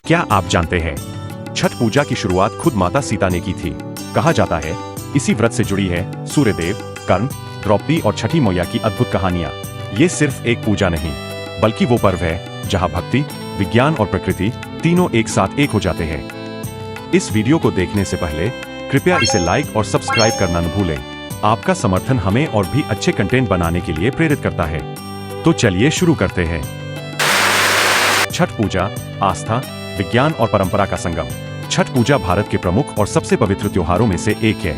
क्या आप जानते हैं, छठ पूजा की शुरुआत खुद माता सीता ने की थी। कहा जाता है इसी व्रत से जुड़ी है सूर्यदेव, कर्ण, द्रौपदी और छठी मैया की अद्भुत कहानियां। ये सिर्फ एक पूजा नहीं, बल्कि वो पर्व है जहां भक्ति, विज्ञान और प्रकृति तीनों एक साथ एक हो जाते हैं। इस वीडियो को देखने से पहले कृपया इसे लाइक और सब्सक्राइब करना न भूलें। आपका समर्थन हमें और भी अच्छे कंटेंट बनाने के लिए प्रेरित करता है। तो चलिए शुरू करते हैं। छठ पूजा आस्था, विज्ञान और परंपरा का संगम। छठ पूजा भारत के प्रमुख और सबसे पवित्र त्योहारों में से एक है।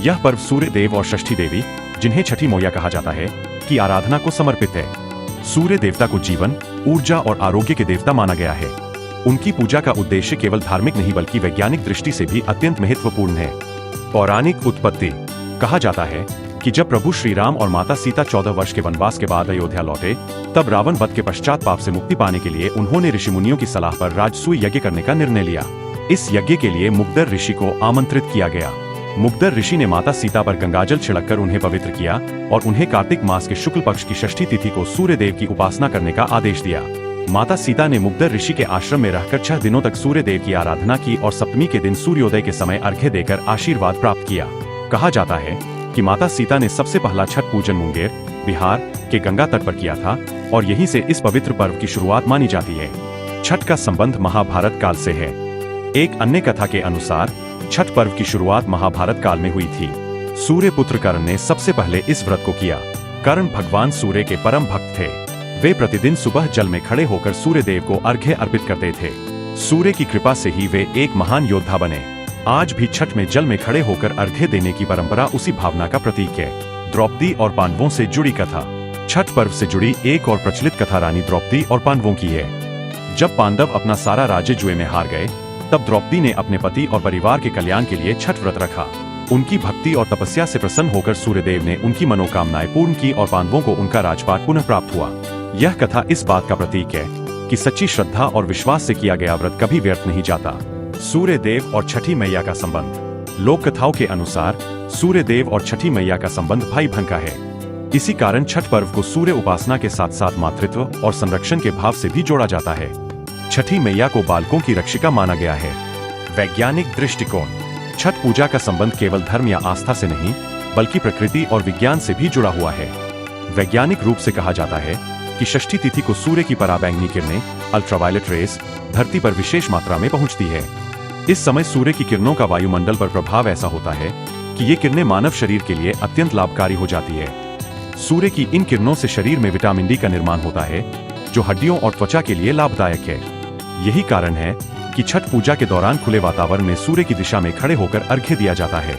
यह पर्व सूर्य देव और षष्ठी देवी, जिन्हें छठी मैया कहा जाता है, की आराधना को समर्पित है। सूर्य देवता को जीवन, ऊर्जा और आरोग्य के देवता माना गया है। उनकी पूजा का उद्देश्य केवल धार्मिक नहीं बल्कि वैज्ञानिक दृष्टि से भी अत्यंत महत्वपूर्ण है। पौराणिक उत्पत्ति। कहा जाता है कि जब प्रभु श्री राम और माता सीता 14 वर्ष के वनवास के बाद अयोध्या लौटे, तब रावण वध के पश्चात पाप से मुक्ति पाने के लिए उन्होंने ऋषि मुनियों की सलाह पर राजसूय यज्ञ करने का निर्णय लिया। इस यज्ञ के लिए मुग्धर ऋषि को आमंत्रित किया गया। मुग्धर ऋषि ने माता सीता पर गंगाजल छिड़ककर उन्हें पवित्र किया और उन्हें कार्तिक मास के शुक्ल पक्ष की षष्ठी तिथि को सूर्य देव की उपासना करने का आदेश दिया। माता सीता ने मुग्धर ऋषि के आश्रम में रहकर 6 दिनों तक सूर्य देव की आराधना की और सप्तमी के दिन सूर्योदय के समय अर्घ्य देकर आशीर्वाद प्राप्त किया। कहा जाता है कि माता सीता ने सबसे पहला छठ पूजन मुंगेर, बिहार के गंगा तट पर किया था और यहीं से इस पवित्र पर्व की शुरुआत मानी जाती है। छठ का संबंध महाभारत काल से है। एक अन्य कथा के अनुसार छठ पर्व की शुरुआत महाभारत काल में हुई थी। सूर्य पुत्र कर्ण ने सबसे पहले इस व्रत को किया। कर्ण भगवान सूर्य के परम भक्त थे। वे प्रतिदिन सुबह जल में खड़े होकर सूर्य देव को अर्घ्य अर्पित करते थे। सूर्य की कृपा से ही वे एक महान योद्धा बने। आज भी छठ में जल में खड़े होकर अर्घ्य देने की परंपरा उसी भावना का प्रतीक है। द्रौपदी और पांडवों से जुड़ी कथा। छठ पर्व से जुड़ी एक और प्रचलित कथा रानी द्रौपदी और पांडवों की है। जब पांडव अपना सारा राज्य जुए में हार गए, तब द्रौपदी ने अपने पति और परिवार के कल्याण के लिए छठ व्रत रखा। उनकी भक्ति और तपस्या से प्रसन्न होकर सूर्यदेव ने उनकी मनोकामनाएं पूर्ण की और पांडवों को उनका राजपाट पुनः प्राप्त हुआ। यह कथा इस बात का प्रतीक है कि सच्ची श्रद्धा और विश्वास से किया गया व्रत कभी व्यर्थ नहीं जाता। सूर्य देव और छठी मैया का संबंध। लोक कथाओं के अनुसार सूर्य देव और छठी मैया का संबंध भाई बहन का है। इसी कारण छठ पर्व को सूर्य उपासना के साथ साथ मातृत्व और संरक्षण के भाव से भी जोड़ा जाता है। छठी मैया को बालकों की रक्षिका माना गया है। वैज्ञानिक दृष्टिकोण। छठ पूजा का संबंध केवल धर्म या आस्था से नहीं, बल्कि प्रकृति और विज्ञान से भी जुड़ा हुआ है। वैज्ञानिक रूप से कहा जाता है कि षष्ठी तिथि को सूर्य की पराबैंगनी किरणें, अल्ट्रावायलेट रेस, धरती पर विशेष मात्रा में पहुंचती है। इस समय सूर्य की किरणों का वायुमंडल पर प्रभाव ऐसा होता है कि ये किरणें मानव शरीर के लिए अत्यंत लाभकारी हो जाती है। सूर्य की इन किरणों से शरीर में विटामिन डी का निर्माण होता है, जो हड्डियों और त्वचा के लिए लाभदायक है। यही कारण है कि छठ पूजा के दौरान खुले वातावरण में सूर्य की दिशा में खड़े होकर अर्घ्य दिया जाता है।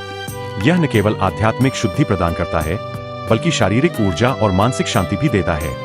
यह न केवल आध्यात्मिक शुद्धि प्रदान करता है, बल्कि शारीरिक ऊर्जा और मानसिक शांति भी देता है।